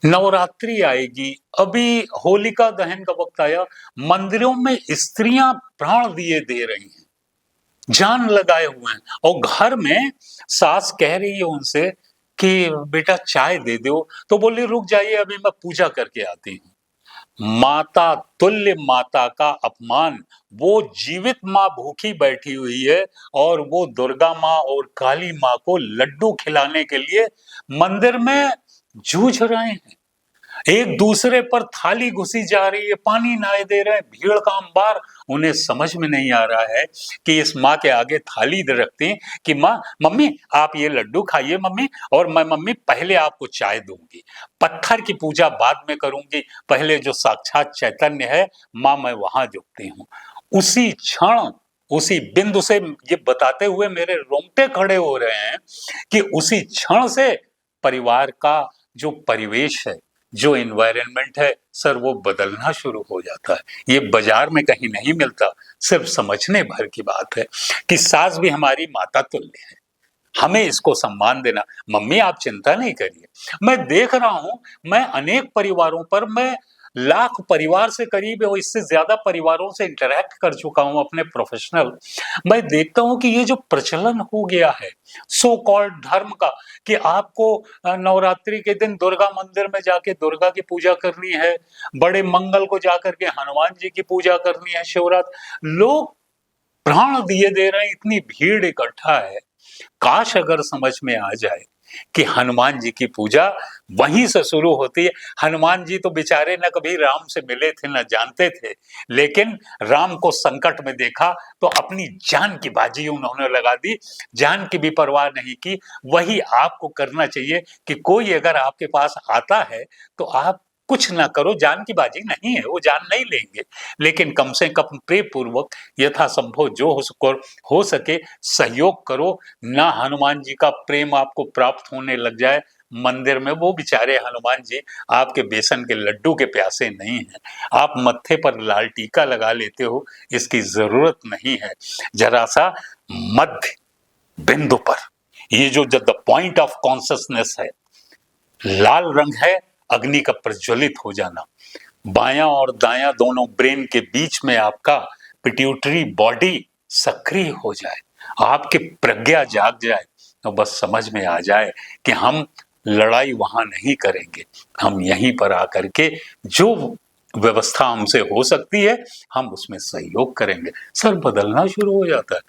नवरात्रि आएगी, अभी होलिका दहन का वक़्त आया, मंदिरों में स्त्रियाँ प्राण दिए दे रही हैं, जान लगाए हुए हैं और घर में सास कह रही है उनसे कि बेटा चाय दे दो, तो बोली रुक जाइए अभी मैं पूजा करके आती हूँ। माता तुल्य माता का अपमान, वो जीवित माँ भूखी बैठी हुई है और वो दुर्गा माँ और काली माँ को लड्डू खिलाने के लिए मंदिर में जूझ रहे हैं। एक दूसरे पर थाली घुसी जा रही है, पानी नाए दे रहे हैं, भीड़ का अंबार। उन्हें समझ में नहीं आ रहा है कि इस माँ के आगे थाली रखते हैं कि माँ, मम्मी आप ये लड्डू खाइए मम्मी, और मैं मम्मी पहले आपको चाय दूंगी, पत्थर की पूजा बाद में करूंगी, पहले जो साक्षात चैतन्य है माँ मैं वहां झुकती हूँ। उसी क्षण, उसी बिंदु से, ये बताते हुए मेरे रोंगटे खड़े हो रहे हैं कि उसी क्षण से परिवार का जो परिवेश है, जो एनवायरनमेंट है सर, वो बदलना शुरू हो जाता है। ये बाजार में कहीं नहीं मिलता, सिर्फ समझने भर की बात है कि सास भी हमारी माता तुल्य है, हमें इसको सम्मान देना। मम्मी आप चिंता नहीं करिए, मैं देख रहा हूं, मैं अनेक परिवारों पर, मैं लाख परिवार से करीब और इससे ज्यादा परिवारों से इंटरैक्ट कर चुका हूं अपने प्रोफेशनल। मैं देखता हूं कि ये जो प्रचलन हो गया है सो कॉल्ड धर्म का, कि आपको नवरात्रि के दिन दुर्गा मंदिर में जाके दुर्गा की पूजा करनी है, बड़े मंगल को जाकर के हनुमान जी की पूजा करनी है, शिवरात्रि, लोग प्राण दिए दे रहे हैं, इतनी भीड़ इकट्ठा है। काश अगर समझ में आ जाए कि हनुमान जी की पूजा वहीं से शुरू होती है। हनुमान जी तो बेचारे न कभी राम से मिले थे न जानते थे, लेकिन राम को संकट में देखा तो अपनी जान की बाजी उन्होंने लगा दी, जान की भी परवाह नहीं की। वही आपको करना चाहिए कि कोई अगर आपके पास आता है तो आप कुछ ना करो, जान की बाजी नहीं है, वो जान नहीं लेंगे, लेकिन कम से कम प्रेम पूर्वक यथासंभव जो हो सके सहयोग करो। ना हनुमान जी का प्रेम आपको प्राप्त होने लग जाए मंदिर में, वो बेचारे हनुमान जी आपके बेसन के लड्डू के प्यासे नहीं हैं। आप मत्थे पर लाल टीका लगा लेते हो, इसकी जरूरत नहीं है। जरा सा मध्य बिंदु पर, ये जो द पॉइंट ऑफ कॉन्शियसनेस है, लाल रंग है अग्नि का प्रज्वलित हो जाना, बायां और दायां दोनों ब्रेन के बीच में आपका पिट्यूटरी बॉडी सक्रिय हो जाए, आपकी प्रज्ञा जाग जाए, तो बस समझ में आ जाए कि हम लड़ाई वहां नहीं करेंगे, हम यहीं पर आकर के जो व्यवस्था हमसे हो सकती है हम उसमें सहयोग करेंगे। सर बदलना शुरू हो जाता है।